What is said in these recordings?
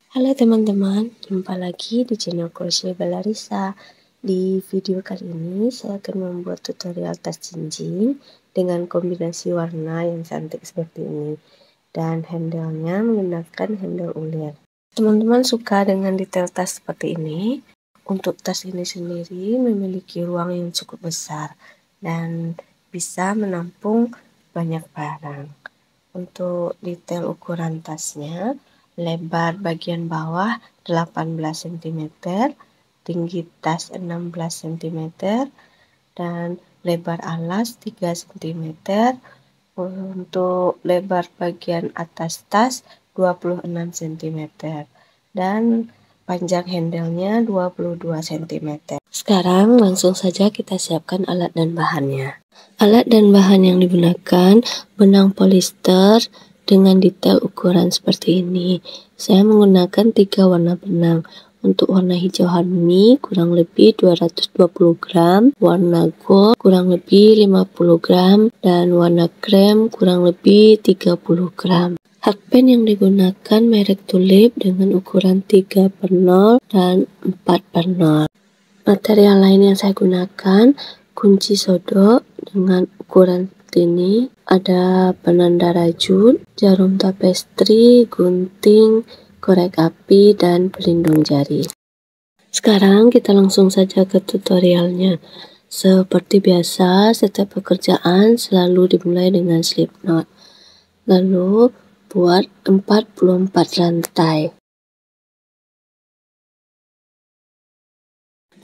Halo teman-teman, jumpa lagi di channel Crochet Balarisa. Di video kali ini saya akan membuat tutorial tas jinjing dengan kombinasi warna yang cantik seperti ini. Dan handle-nya menggunakan handle ulir. Teman-teman suka dengan detail tas seperti ini? Untuk tas ini sendiri memiliki ruang yang cukup besar dan bisa menampung banyak barang. Untuk detail ukuran tasnya, lebar bagian bawah 18 cm, tinggi tas 16 cm, dan lebar alas 3 cm. Untuk lebar bagian atas tas 26 cm dan panjang handle-nya 22 cm. Sekarang langsung saja kita siapkan alat dan bahannya. Alat dan bahan yang digunakan benang polister dengan detail ukuran seperti ini. Saya menggunakan 3 warna benang. Untuk warna hijau harmoni kurang lebih 220 gram, warna gold kurang lebih 50 gram, dan warna krem kurang lebih 30 gram. Hakpen yang digunakan merek Tulip dengan ukuran 3/0 dan 4/0. Material lain yang saya gunakan kunci sodok dengan ukuran seperti ini, ada penanda rajut, jarum tapestri, gunting, korek api, dan pelindung jari. Sekarang kita langsung saja ke tutorialnya. Seperti biasa, setiap pekerjaan selalu dimulai dengan slip knot. Lalu buat 44 rantai.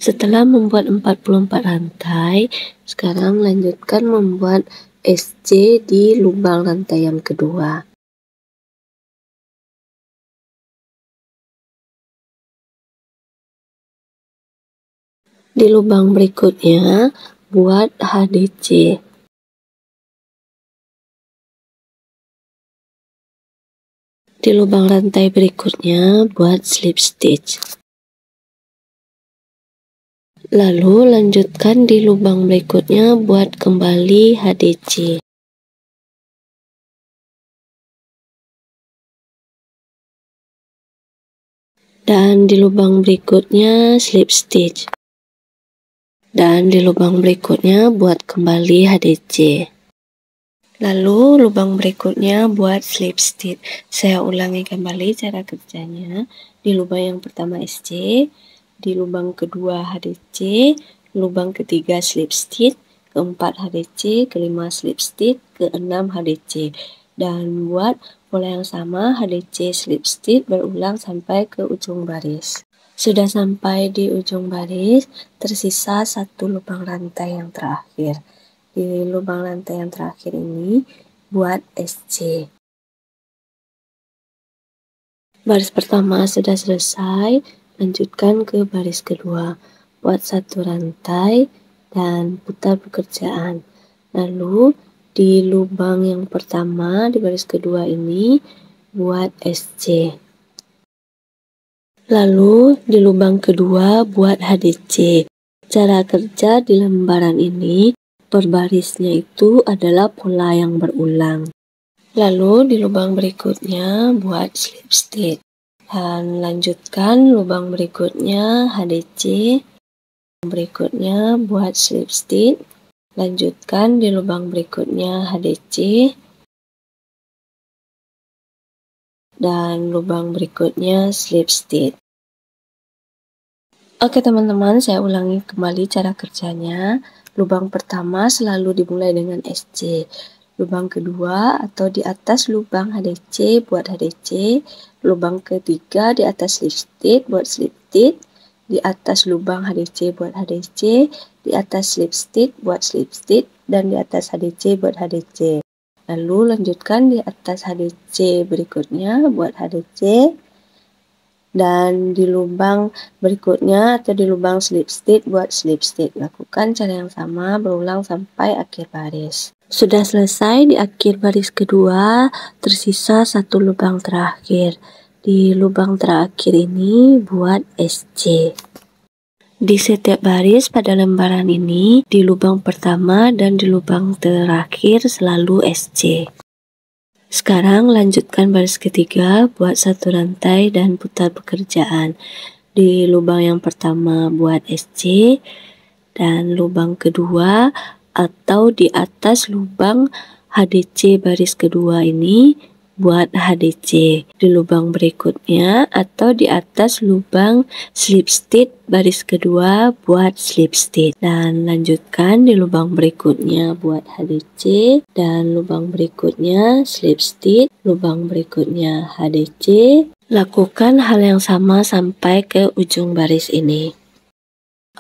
Setelah membuat 44 rantai, sekarang lanjutkan membuat SC di lubang rantai yang kedua. Di lubang berikutnya, buat HDC. Di lubang rantai berikutnya, buat slip stitch. Lalu lanjutkan di lubang berikutnya buat kembali HDC. Dan di lubang berikutnya slip stitch. Dan di lubang berikutnya buat kembali HDC. Lalu lubang berikutnya buat slip stitch. Saya ulangi kembali cara kerjanya. Di lubang yang pertama SC, di lubang kedua HDC, lubang ketiga slip stitch, keempat HDC, kelima slip stitch, keenam HDC. Dan buat pola yang sama HDC slip stitch berulang sampai ke ujung baris. Sudah sampai di ujung baris, tersisa satu lubang rantai yang terakhir. Di lubang rantai yang terakhir ini buat SC. Baris pertama sudah selesai, lanjutkan ke baris kedua. Buat satu rantai dan putar pekerjaan. Lalu di lubang yang pertama di baris kedua ini buat SC. Lalu di lubang kedua buat HDC. Cara kerja di lembaran ini per barisnya itu adalah pola yang berulang. Lalu di lubang berikutnya buat slip stitch. Dan lanjutkan lubang berikutnya HDC. Berikutnya buat slip stitch. Lanjutkan di lubang berikutnya HDC. Dan lubang berikutnya slip stitch. Oke teman-teman, saya ulangi kembali cara kerjanya. Lubang pertama selalu dimulai dengan SC. Lubang kedua atau di atas lubang HDC buat HDC. Lubang ketiga di atas slip stitch buat slip stitch. Di atas lubang HDC buat HDC. Di atas slip stitch buat slip stitch. Dan di atas HDC buat HDC. Lalu lanjutkan di atas HDC berikutnya buat HDC. Dan di lubang berikutnya atau di lubang slip stitch buat slip stitch. Lakukan cara yang sama berulang sampai akhir baris. Sudah selesai di akhir baris kedua, tersisa satu lubang terakhir. Di lubang terakhir ini buat SC. Di setiap baris pada lembaran ini, di lubang pertama dan di lubang terakhir selalu SC. Sekarang lanjutkan baris ketiga, buat satu rantai dan putar pekerjaan. Di lubang yang pertama buat SC, dan lubang kedua atau di atas lubang HDC baris kedua ini buat HDC. Di lubang berikutnya atau di atas lubang slip stitch baris kedua buat slip stitch, dan lanjutkan di lubang berikutnya buat HDC, dan lubang berikutnya slip stitch, lubang berikutnya HDC. Lakukan hal yang sama sampai ke ujung baris ini.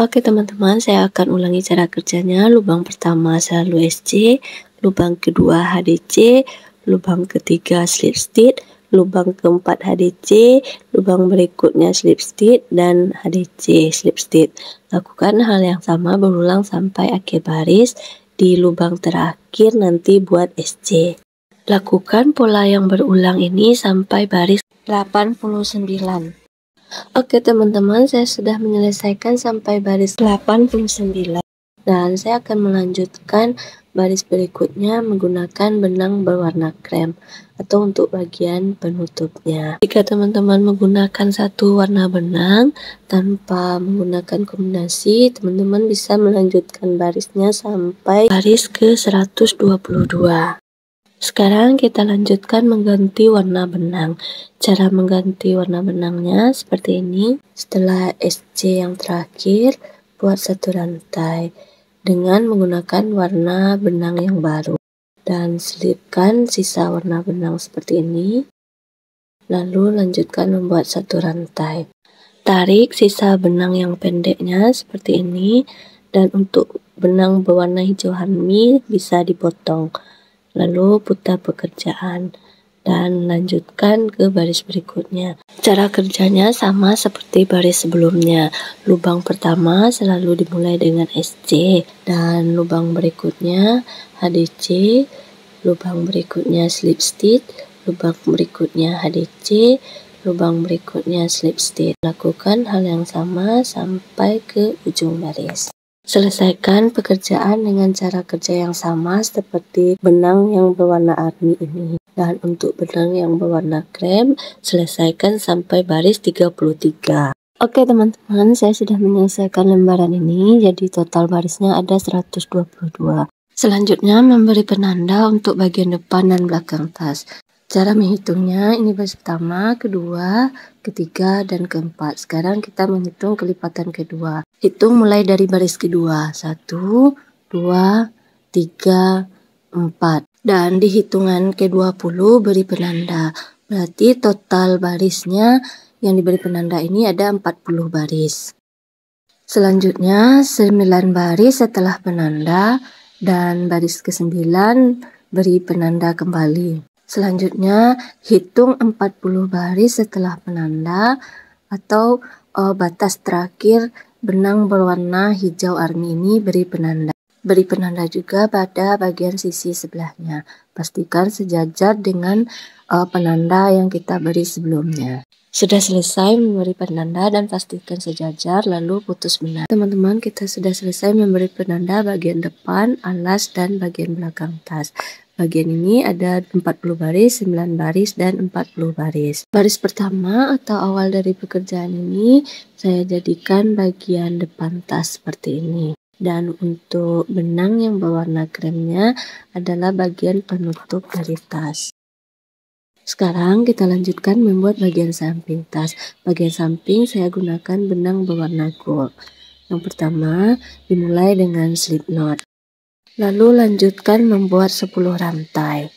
Oke teman-teman, saya akan ulangi cara kerjanya. Lubang pertama selalu SC, lubang kedua HDC, lubang ketiga slip stitch, lubang keempat HDC, lubang berikutnya slip stitch, dan HDC slip stitch. Lakukan hal yang sama berulang sampai akhir baris. Di lubang terakhir nanti buat SC. Lakukan pola yang berulang ini sampai baris 89. Oke teman-teman, saya sudah menyelesaikan sampai baris 89 dan saya akan melanjutkan baris berikutnya menggunakan benang berwarna krem atau untuk bagian penutupnya. Jika teman-teman menggunakan satu warna benang tanpa menggunakan kombinasi, teman-teman bisa melanjutkan barisnya sampai baris ke 122. Sekarang kita lanjutkan mengganti warna benang. Cara mengganti warna benangnya seperti ini. Setelah SC yang terakhir, buat satu rantai dengan menggunakan warna benang yang baru. Dan selipkan sisa warna benang seperti ini. Lalu lanjutkan membuat satu rantai. Tarik sisa benang yang pendeknya seperti ini. Dan untuk benang berwarna hijau harmi bisa dipotong. Lalu putar pekerjaan dan lanjutkan ke baris berikutnya. Cara kerjanya sama seperti baris sebelumnya. Lubang pertama selalu dimulai dengan SC, dan lubang berikutnya HDC, lubang berikutnya slip stitch, lubang berikutnya HDC, lubang berikutnya slip stitch. Lakukan hal yang sama sampai ke ujung baris. Selesaikan pekerjaan dengan cara kerja yang sama seperti benang yang berwarna army ini. Dan untuk benang yang berwarna krem, selesaikan sampai baris 33. Oke teman-teman, saya sudah menyelesaikan lembaran ini, jadi total barisnya ada 122. Selanjutnya memberi penanda untuk bagian depan dan belakang tas. Cara menghitungnya, ini baris pertama, kedua, ketiga, dan keempat. Sekarang kita menghitung kelipatan kedua. Hitung mulai dari baris kedua. 1, 2, 3, 4. Dan di hitungan ke-20 beri penanda. Berarti total barisnya yang diberi penanda ini ada 40 baris. Selanjutnya 9 baris setelah penanda, dan baris ke-9 beri penanda kembali. Selanjutnya hitung 40 baris setelah penanda atau batas terakhir benang berwarna hijau army ini beri penanda. Beri penanda juga pada bagian sisi sebelahnya. Pastikan sejajar dengan penanda yang kita beri sebelumnya. Sudah selesai memberi penanda dan pastikan sejajar, lalu putus benang. Teman-teman, kita sudah selesai memberi penanda bagian depan, alas, dan bagian belakang tas. Bagian ini ada 40 baris, 9 baris, dan 40 baris. Baris pertama atau awal dari pekerjaan ini saya jadikan bagian depan tas seperti ini. Dan untuk benang yang berwarna kremnya adalah bagian penutup dari tas. Sekarang kita lanjutkan membuat bagian samping tas. Bagian samping saya gunakan benang berwarna gold. Yang pertama dimulai dengan slip knot. Lalu lanjutkan membuat 10 rantai.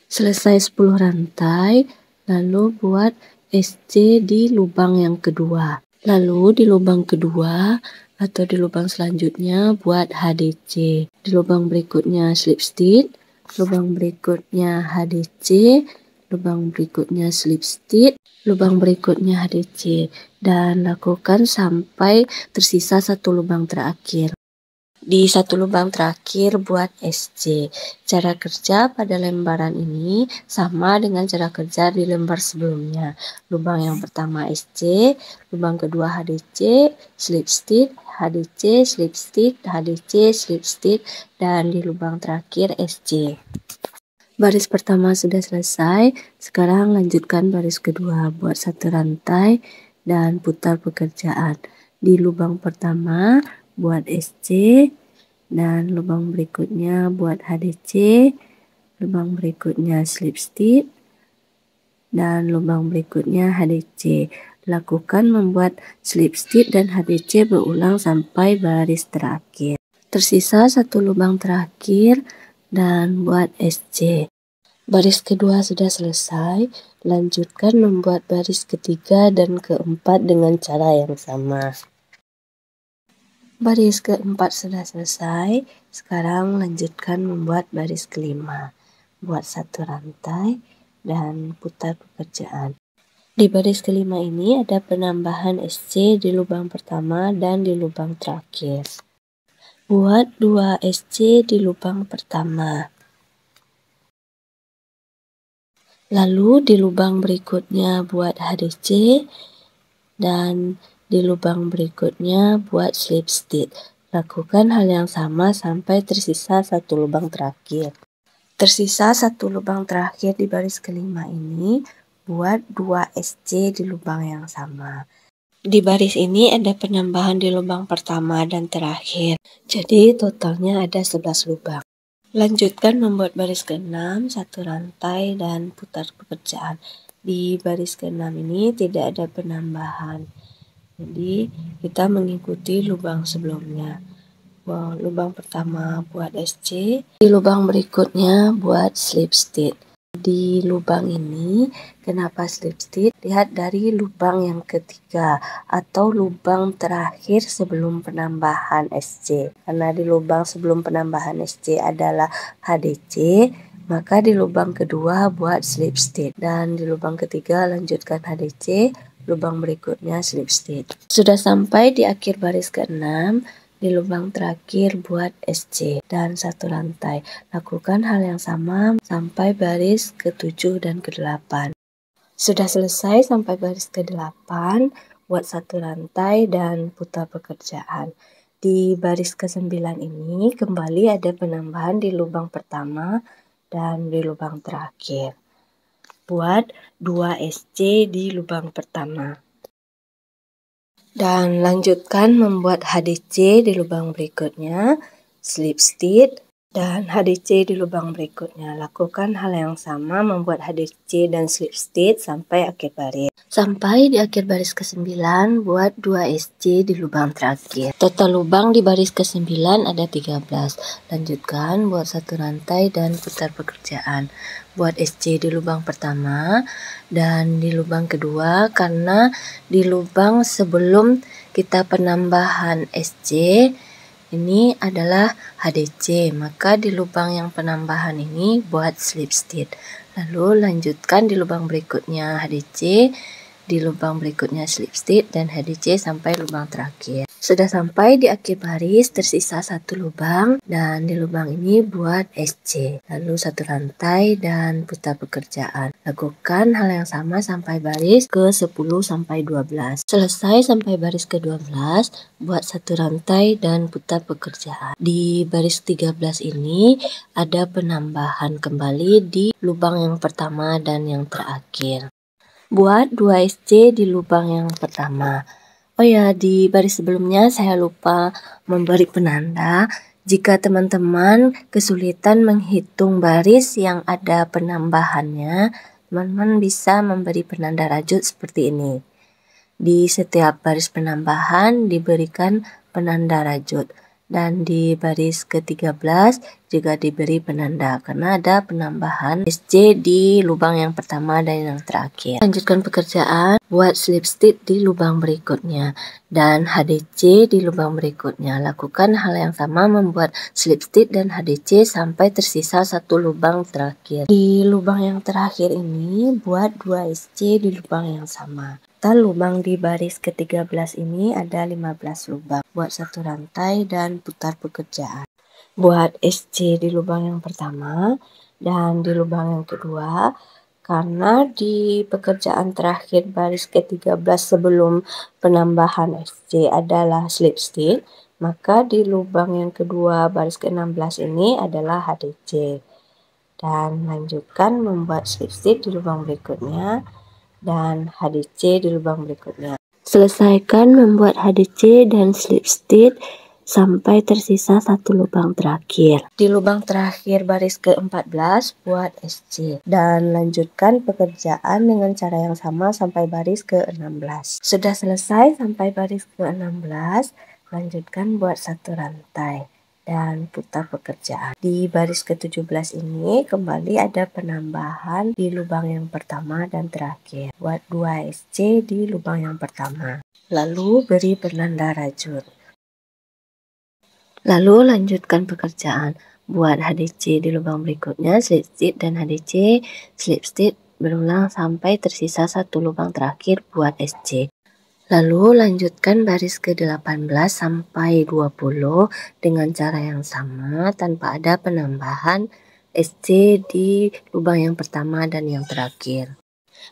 Selesai 10 rantai, lalu buat SC di lubang yang kedua. Lalu di lubang kedua atau di lubang selanjutnya buat HDC. Di lubang berikutnya slip stitch, lubang berikutnya HDC, lubang berikutnya slip stitch, lubang berikutnya HDC, dan lakukan sampai tersisa satu lubang terakhir. Di satu lubang terakhir buat SC. Cara kerja pada lembaran ini sama dengan cara kerja di lembar sebelumnya. Lubang yang pertama SC, lubang kedua HDC, slip stitch, HDC, slip stitch, HDC, slip stitch, dan di lubang terakhir SC. Baris pertama sudah selesai, sekarang lanjutkan baris kedua. Buat satu rantai dan putar pekerjaan. Di lubang pertama buat SC, dan lubang berikutnya buat HDC, lubang berikutnya slip stitch, dan lubang berikutnya HDC. Lakukan membuat slip stitch dan HDC berulang sampai baris terakhir. Tersisa satu lubang terakhir dan buat SC. Baris kedua sudah selesai, lanjutkan membuat baris ketiga dan keempat dengan cara yang sama. Baris keempat sudah selesai, sekarang lanjutkan membuat baris kelima. Buat satu rantai dan putar pekerjaan. Di baris kelima ini ada penambahan SC di lubang pertama dan di lubang terakhir. Buat 2 SC di lubang pertama. Lalu di lubang berikutnya buat HDC dan di lubang berikutnya buat slip stitch. Lakukan hal yang sama sampai tersisa satu lubang terakhir. Tersisa satu lubang terakhir di baris kelima ini, buat 2 SC di lubang yang sama. Di baris ini ada penambahan di lubang pertama dan terakhir. Jadi totalnya ada 11 lubang. Lanjutkan membuat baris ke-6, satu rantai dan putar pekerjaan. Di baris ke-6 ini tidak ada penambahan. Jadi kita mengikuti lubang sebelumnya. Lubang pertama buat SC, di lubang berikutnya buat slip stitch. Di lubang ini, kenapa slip stitch? Lihat dari lubang yang ketiga atau lubang terakhir sebelum penambahan SC. Karena di lubang sebelum penambahan SC adalah HDC, maka di lubang kedua buat slip stitch. Dan di lubang ketiga lanjutkan HDC, lubang berikutnya slip stitch. Sudah sampai di akhir baris ke-6, di lubang terakhir buat SC dan satu rantai. Lakukan hal yang sama sampai baris ke-7 dan ke-8. Sudah selesai sampai baris ke-8, buat satu rantai dan putar pekerjaan. Di baris ke-9 ini kembali ada penambahan di lubang pertama dan di lubang terakhir. Buat 2 SC di lubang pertama. Dan lanjutkan membuat HDC di lubang berikutnya, slip stitch, dan HDC di lubang berikutnya. Lakukan hal yang sama membuat HDC dan slip stitch sampai akhir baris. Sampai di akhir baris ke-9, buat 2 SC di lubang terakhir. Total lubang di baris ke-9 ada 13. Lanjutkan buat satu rantai dan putar pekerjaan. Buat SC di lubang pertama dan di lubang kedua, karena di lubang sebelum kita penambahan SC ini adalah HDC, maka di lubang yang penambahan ini buat slip stitch. Lalu lanjutkan di lubang berikutnya HDC, di lubang berikutnya slip stitch, dan HDC sampai lubang terakhir. Sudah sampai di akhir baris, tersisa satu lubang, dan di lubang ini buat SC. Lalu satu rantai dan putar pekerjaan. Lakukan hal yang sama sampai baris ke-10 sampai 12. Selesai sampai baris ke-12, buat satu rantai dan putar pekerjaan. Di baris 13 ini ada penambahan kembali di lubang yang pertama dan yang terakhir. Buat 2 SC di lubang yang pertama. Oh ya, di baris sebelumnya saya lupa memberi penanda. Jika teman-teman kesulitan menghitung baris yang ada penambahannya, teman-teman bisa memberi penanda rajut seperti ini. Di setiap baris penambahan diberikan penanda rajut. Dan di baris ke-13 juga diberi penanda karena ada penambahan SC di lubang yang pertama dan yang terakhir. Lanjutkan pekerjaan, buat slip stitch di lubang berikutnya dan HDC di lubang berikutnya. Lakukan hal yang sama membuat slip stitch dan HDC sampai tersisa satu lubang terakhir. Di lubang yang terakhir ini buat 2 SC di lubang yang sama. Total lubang di baris ke-13 ini ada 15 lubang. Buat satu rantai dan putar pekerjaan. Buat SC di lubang yang pertama dan di lubang yang kedua, karena di pekerjaan terakhir baris ke-13 sebelum penambahan SC adalah slip stitch, maka di lubang yang kedua baris ke-16 ini adalah HDC. Dan lanjutkan membuat slip stitch di lubang berikutnya dan HDC di lubang berikutnya. Selesaikan membuat HDC dan slip stitch sampai tersisa satu lubang terakhir. Di lubang terakhir baris ke-14 buat SC dan lanjutkan pekerjaan dengan cara yang sama sampai baris ke-16. Sudah selesai sampai baris ke-16, lanjutkan buat satu rantai dan putar pekerjaan. Di baris ke-17 ini kembali ada penambahan di lubang yang pertama dan terakhir. Buat 2 SC di lubang yang pertama. Lalu beri penanda rajut. Lalu lanjutkan pekerjaan. Buat HDC di lubang berikutnya, slip stitch dan HDC, slip stitch berulang sampai tersisa satu lubang terakhir buat SC. Lalu lanjutkan baris ke-18 sampai 20 dengan cara yang sama tanpa ada penambahan SC di lubang yang pertama dan yang terakhir.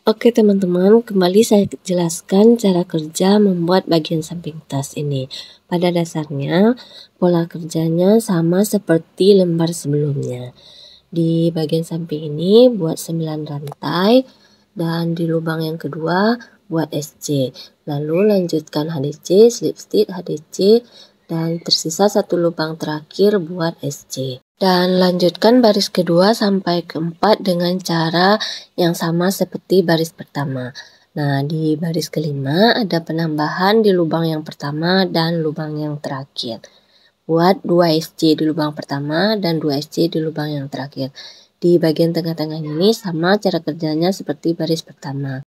Oke teman-teman, kembali saya jelaskan cara kerja membuat bagian samping tas ini. Pada dasarnya, pola kerjanya sama seperti lembar sebelumnya. Di bagian samping ini buat 9 rantai dan di lubang yang kedua buat SC. Lalu lanjutkan HDC, slip stitch, HDC, dan tersisa satu lubang terakhir buat SC. Dan lanjutkan baris kedua sampai keempat dengan cara yang sama seperti baris pertama. Nah, di baris kelima ada penambahan di lubang yang pertama dan lubang yang terakhir. Buat 2 SC di lubang pertama dan 2 SC di lubang yang terakhir. Di bagian tengah-tengah ini sama cara kerjanya seperti baris pertama.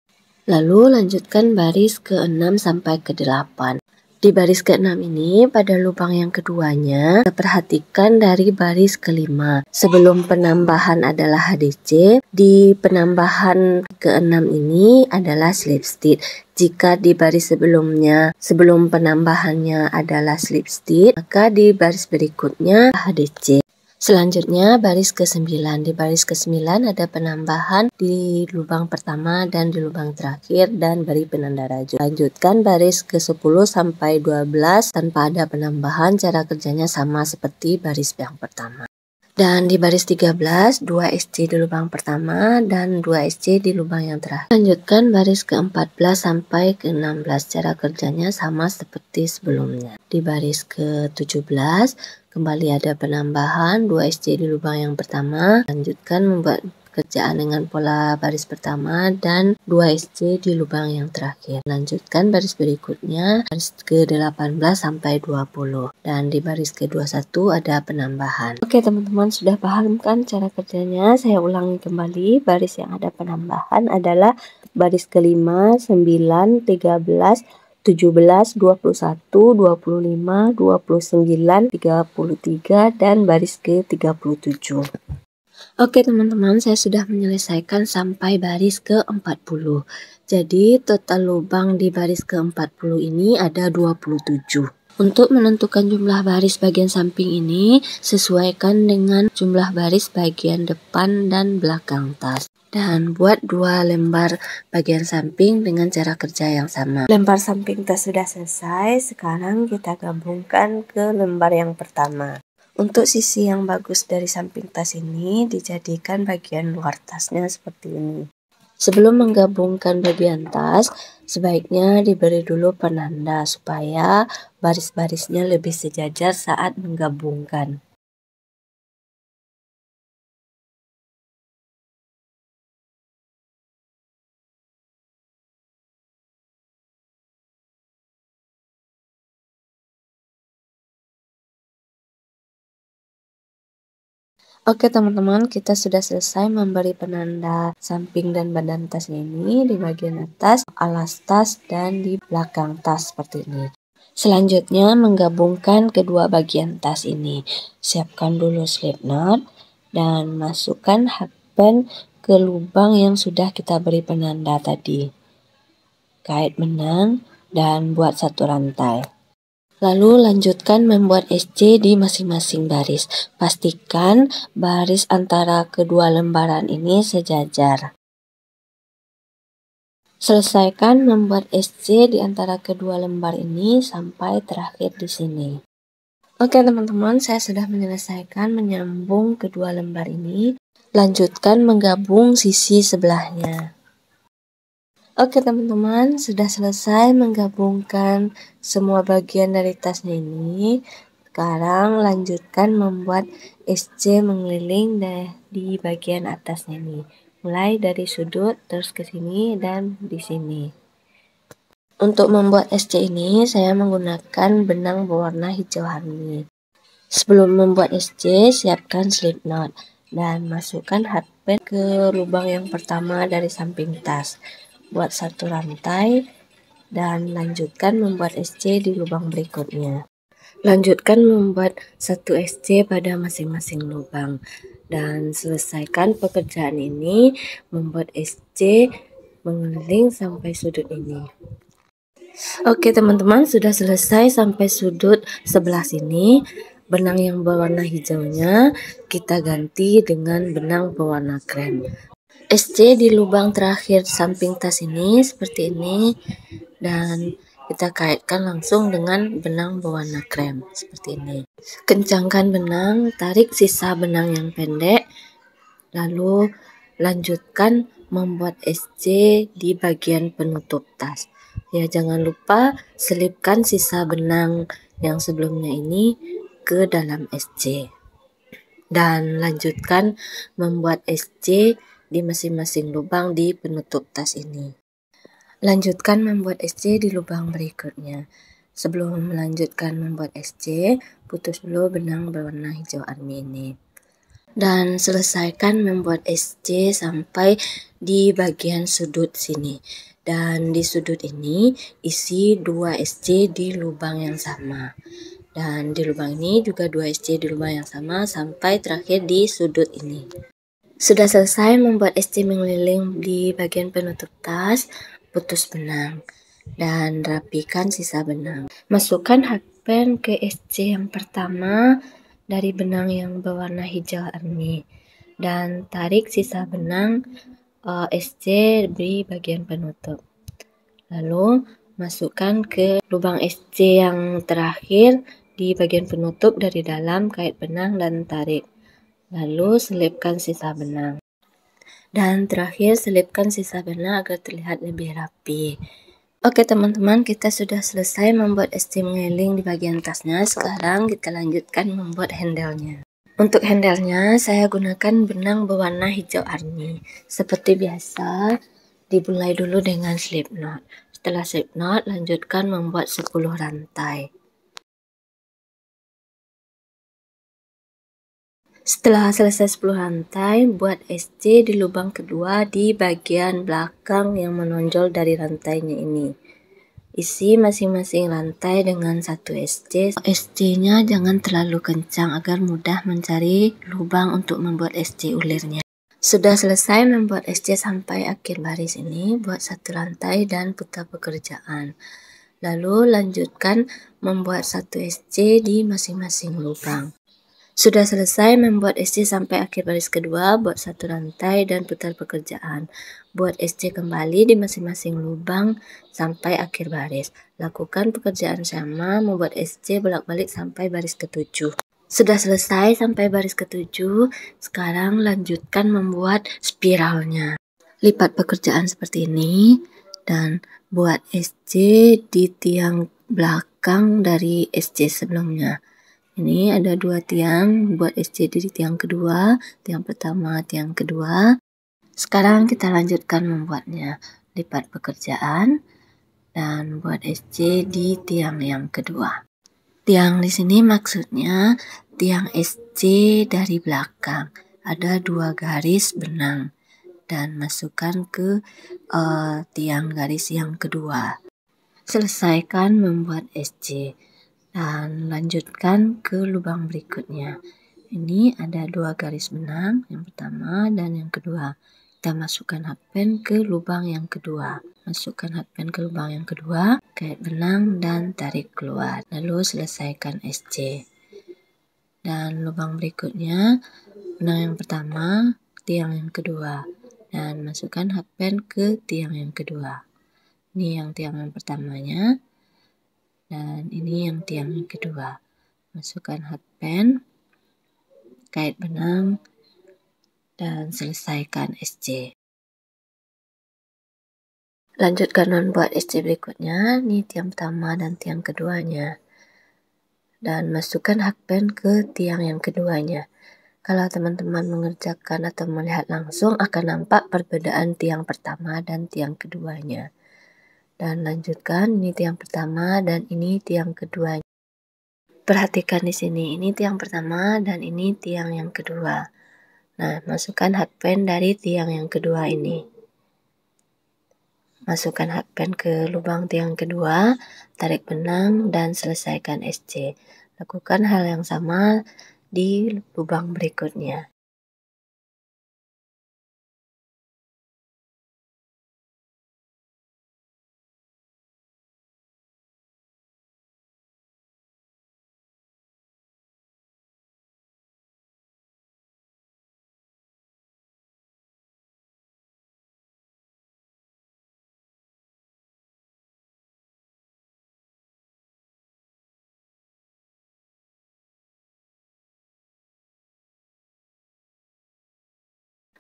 Lalu lanjutkan baris ke-6 sampai ke-8. Di baris ke-6 ini pada lubang yang keduanya, kita perhatikan dari baris ke-5. Sebelum penambahan adalah HDC, di penambahan ke-6 ini adalah slip stitch. Jika di baris sebelumnya, sebelum penambahannya adalah slip stitch, maka di baris berikutnya HDC. Selanjutnya baris ke-9. Di baris ke-9 ada penambahan di lubang pertama dan di lubang terakhir dan beri penanda rajut. Lanjutkan baris ke-10 sampai 12 tanpa ada penambahan, cara kerjanya sama seperti baris yang pertama. Dan di baris 13, 2 SC di lubang pertama dan 2 SC di lubang yang terakhir. Lanjutkan baris ke-14 sampai ke-16, cara kerjanya sama seperti sebelumnya. Di baris ke-17, kembali ada penambahan 2 SC di lubang yang pertama. Lanjutkan membuat pekerjaan dengan pola baris pertama dan 2 SC di lubang yang terakhir. Lanjutkan baris berikutnya, baris ke-18 sampai 20. Dan di baris ke-21 ada penambahan. Oke teman-teman, sudah paham kan cara kerjanya? Saya ulangi kembali, baris yang ada penambahan adalah baris ke-5, 9, 13, 17, 21, 25, 29, 33, dan baris ke-37. Oke teman-teman, saya sudah menyelesaikan sampai baris ke-40. Jadi total lubang di baris ke-40 ini ada 27. Untuk menentukan jumlah baris bagian samping ini, sesuaikan dengan jumlah baris bagian depan dan belakang tas. Dan buat 2 lembar bagian samping dengan cara kerja yang sama. Lembar samping tas sudah selesai, sekarang kita gabungkan ke lembar yang pertama. Untuk sisi yang bagus dari samping tas ini dijadikan bagian luar tasnya seperti ini. Sebelum menggabungkan bagian tas, sebaiknya diberi dulu penanda supaya baris-barisnya lebih sejajar saat menggabungkan. Oke teman-teman, kita sudah selesai memberi penanda samping dan badan tas ini di bagian atas, alas tas, dan di belakang tas seperti ini. Selanjutnya menggabungkan kedua bagian tas ini. Siapkan dulu slip knot dan masukkan hakpen ke lubang yang sudah kita beri penanda tadi. kait benang, dan buat satu rantai. Lalu lanjutkan membuat SC di masing-masing baris. Pastikan baris antara kedua lembaran ini sejajar. Selesaikan membuat SC di antara kedua lembar ini sampai terakhir di sini. Oke teman-teman, saya sudah menyelesaikan menyambung kedua lembar ini. Lanjutkan menggabung sisi sebelahnya. Oke teman-teman, sudah selesai menggabungkan semua bagian dari tasnya ini. Sekarang lanjutkan membuat SC mengeliling di bagian atasnya ini. Mulai dari sudut terus ke sini dan di sini. Untuk membuat SC ini saya menggunakan benang berwarna hijau harmoni. Sebelum membuat SC, siapkan slip knot dan masukkan hardband ke lubang yang pertama dari samping tas. Buat satu rantai dan lanjutkan membuat SC di lubang berikutnya. Lanjutkan membuat satu SC pada masing-masing lubang dan selesaikan pekerjaan ini membuat SC mengeliling sampai sudut ini. Oke teman-teman, sudah selesai sampai sudut sebelah sini. Benang yang berwarna hijaunya kita ganti dengan benang berwarna krem. SC di lubang terakhir samping tas ini seperti ini dan kita kaitkan langsung dengan benang berwarna krem seperti ini. Kencangkan benang, tarik sisa benang yang pendek, lalu lanjutkan membuat SC di bagian penutup tas. Ya, jangan lupa selipkan sisa benang yang sebelumnya ini ke dalam SC. Dan lanjutkan membuat SC di masing-masing lubang di penutup tas ini. Lanjutkan membuat SC di lubang berikutnya. Sebelum melanjutkan membuat SC, putus dulu benang berwarna hijau army ini. Dan selesaikan membuat SC sampai di bagian sudut sini. Dan di sudut ini isi 2 SC di lubang yang sama. Dan di lubang ini juga 2 SC di lubang yang sama sampai terakhir di sudut ini. Sudah selesai membuat SC mengeliling di bagian penutup tas, putus benang dan rapikan sisa benang. Masukkan hardband ke SC yang pertama dari benang yang berwarna hijau army dan tarik sisa benang SC di bagian penutup. Lalu masukkan ke lubang SC yang terakhir di bagian penutup dari dalam, kait benang dan tarik. Lalu selipkan sisa benang. Dan terakhir selipkan sisa benang agar terlihat lebih rapi. Oke teman-teman, kita sudah selesai membuat SC mengeliling di bagian tasnya. Sekarang kita lanjutkan membuat handle-nya. Untuk handle-nya saya gunakan benang berwarna hijau army. Seperti biasa, dimulai dulu dengan slip knot. Setelah slip knot, lanjutkan membuat 10 rantai. Setelah selesai 10 rantai, buat SC di lubang kedua di bagian belakang yang menonjol dari rantainya ini. Isi masing-masing rantai dengan 1 SC. SC-nya jangan terlalu kencang agar mudah mencari lubang untuk membuat SC ulirnya. Sudah selesai membuat SC sampai akhir baris ini, buat 1 rantai dan putar pekerjaan. Lalu lanjutkan membuat 1 SC di masing-masing lubang. Sudah selesai membuat SC sampai akhir baris kedua, buat 1 rantai dan putar pekerjaan. Buat SC kembali di masing-masing lubang sampai akhir baris. Lakukan pekerjaan sama membuat SC bolak-balik sampai baris ke-7. Sudah selesai sampai baris ke-7, sekarang lanjutkan membuat spiralnya. Lipat pekerjaan seperti ini dan buat SC di tiang belakang dari SC sebelumnya. Ini ada 2 tiang, buat SC di tiang kedua, tiang pertama, tiang kedua. Sekarang kita lanjutkan membuatnya. Lipat pekerjaan dan buat SC di tiang yang kedua. Tiang di sini maksudnya tiang SC dari belakang. Ada 2 garis benang dan masukkan ke tiang garis yang kedua. Selesaikan membuat SC. Dan lanjutkan ke lubang berikutnya. Ini ada 2 garis benang, yang pertama dan yang kedua. Kita masukkan hakpen ke lubang yang kedua. Masukkan hakpen ke lubang yang kedua, kait benang dan tarik keluar. Lalu selesaikan SC. Dan lubang berikutnya, benang yang pertama, tiang yang kedua. Dan masukkan hakpen ke tiang yang kedua. Ini yang tiang yang pertamanya. Dan ini yang tiang yang kedua. Masukkan hakpen, kait benang, dan selesaikan SC. Lanjutkan membuat SC berikutnya, ini tiang pertama dan tiang keduanya. Dan masukkan hakpen ke tiang yang keduanya. Kalau teman-teman mengerjakan atau melihat langsung akan nampak perbedaan tiang pertama dan tiang keduanya. Dan lanjutkan, ini tiang pertama dan ini tiang keduanya. Perhatikan di sini, ini tiang pertama dan ini tiang yang kedua. Nah, masukkan hakpen dari tiang yang kedua ini. Masukkan hakpen ke lubang tiang kedua, tarik benang, dan selesaikan SC. Lakukan hal yang sama di lubang berikutnya.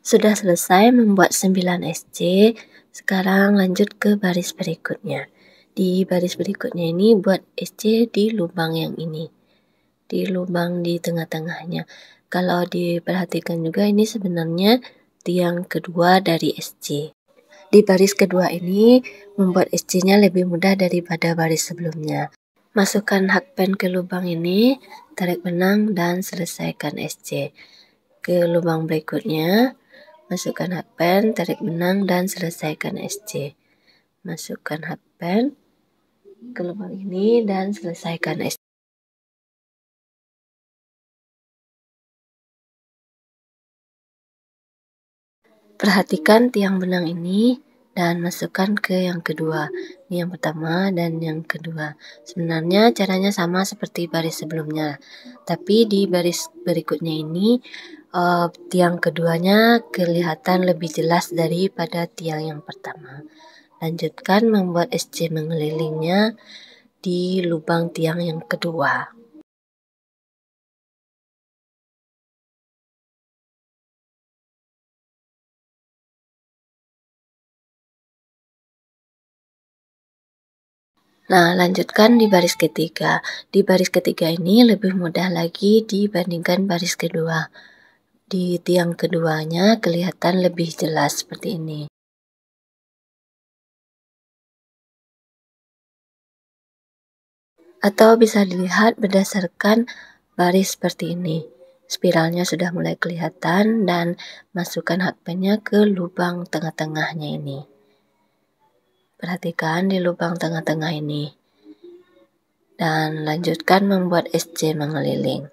Sudah selesai membuat 9 SC, sekarang lanjut ke baris berikutnya. Di baris berikutnya ini buat SC di lubang yang ini. Di lubang di tengah-tengahnya. Kalau diperhatikan juga ini sebenarnya tiang kedua dari SC. Di baris kedua ini membuat SC-nya lebih mudah daripada baris sebelumnya. Masukkan hakpen ke lubang ini, tarik benang, dan selesaikan SC. Ke lubang berikutnya, masukkan hakpen, tarik benang, dan selesaikan SC. Masukkan hakpen ke lubang ini dan selesaikan SC. Perhatikan tiang benang ini dan masukkan ke yang kedua. Ini yang pertama dan yang kedua. Sebenarnya caranya sama seperti baris sebelumnya. Tapi di baris berikutnya ini tiang keduanya kelihatan lebih jelas daripada tiang yang pertama. Lanjutkan membuat SC mengelilingnya di lubang tiang yang kedua. Nah, lanjutkan di baris ketiga. Di baris ketiga ini lebih mudah lagi dibandingkan baris kedua. Di tiang keduanya kelihatan lebih jelas seperti ini. Atau bisa dilihat berdasarkan baris seperti ini. Spiralnya sudah mulai kelihatan dan masukkan hakpennya ke lubang tengah-tengahnya ini. Perhatikan di lubang tengah-tengah ini. Dan lanjutkan membuat SC mengeliling.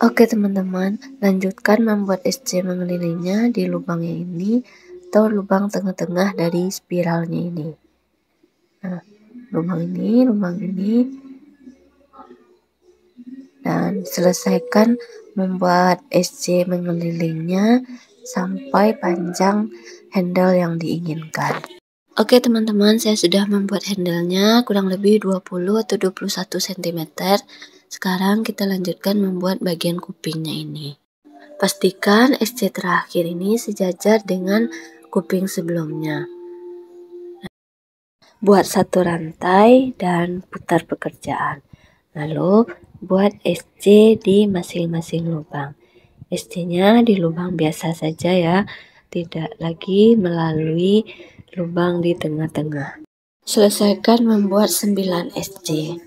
Oke teman-teman, lanjutkan membuat SC mengelilingnya di lubang yang ini atau lubang tengah-tengah dari spiralnya ini. Nah, lubang ini, dan selesaikan membuat SC mengelilingnya sampai panjang handle yang diinginkan. Oke teman-teman, saya sudah membuat handle-nya kurang lebih 20 atau 21 cm. Sekarang kita lanjutkan membuat bagian kupingnya ini. Pastikan SC terakhir ini sejajar dengan kuping sebelumnya. Buat satu rantai dan putar pekerjaan. Lalu buat SC di masing-masing lubang. SC-nya di lubang biasa saja ya, tidak lagi melalui lubang di tengah-tengah. Selesaikan membuat 9 SC.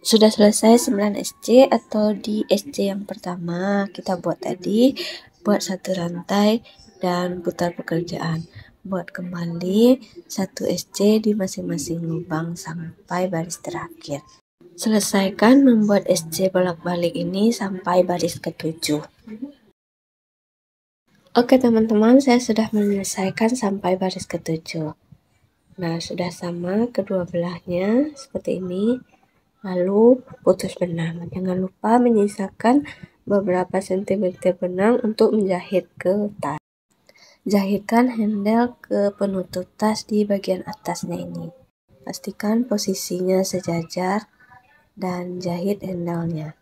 Sudah selesai 9 SC atau di SC yang pertama kita buat tadi, buat satu rantai dan putar pekerjaan. Buat kembali 1 SC di masing-masing lubang sampai baris terakhir. Selesaikan membuat SC bolak-balik ini sampai baris ke-7. Oke teman-teman, saya sudah menyelesaikan sampai baris ke-7. Nah, sudah sama kedua belahnya seperti ini. Lalu putus benang. Jangan lupa menyisakan beberapa sentimeter benang untuk menjahit ke tas. Jahitkan handle ke penutup tas di bagian atasnya ini. Pastikan posisinya sejajar dan jahit handle-nya.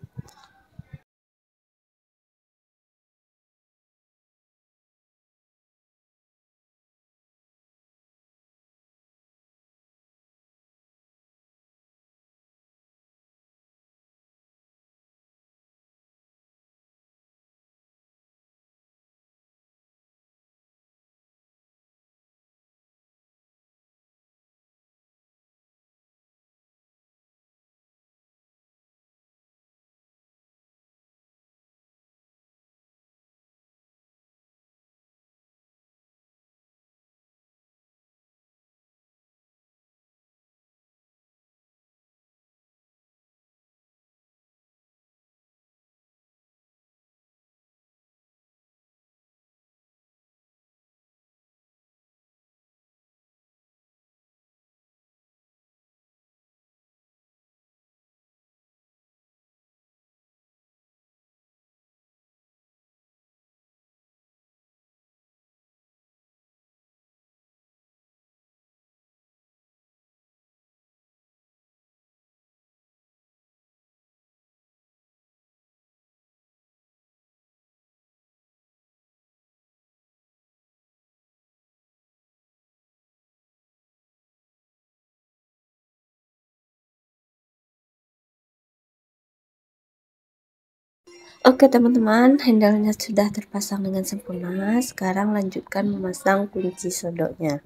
Oke teman-teman, handle-nya sudah terpasang dengan sempurna. Sekarang lanjutkan memasang kunci sodoknya.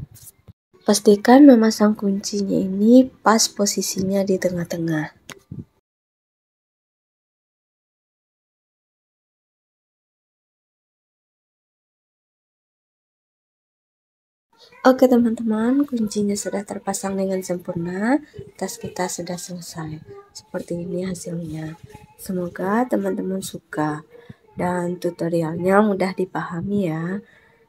Pastikan memasang kuncinya ini pas posisinya di tengah-tengah. Oke teman-teman, kuncinya sudah terpasang dengan sempurna. Tas kita sudah selesai. Seperti ini hasilnya. Semoga teman-teman suka dan tutorialnya mudah dipahami ya.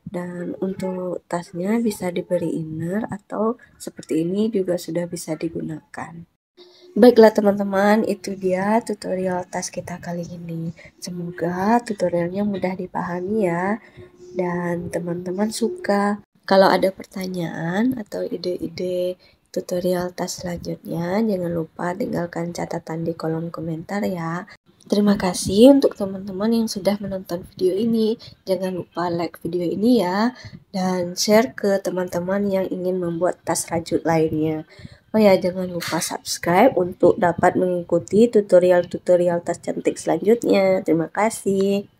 Dan untuk tasnya bisa diberi inner atau seperti ini juga sudah bisa digunakan. Baiklah teman-teman, itu dia tutorial tas kita kali ini. Semoga tutorialnya mudah dipahami ya dan teman-teman suka. Kalau ada pertanyaan atau ide-ide tutorial tas selanjutnya, jangan lupa tinggalkan catatan di kolom komentar ya. Terima kasih untuk teman-teman yang sudah menonton video ini. Jangan lupa like video ini ya, dan share ke teman-teman yang ingin membuat tas rajut lainnya. Oh ya, jangan lupa subscribe untuk dapat mengikuti tutorial-tutorial tas cantik selanjutnya. Terima kasih.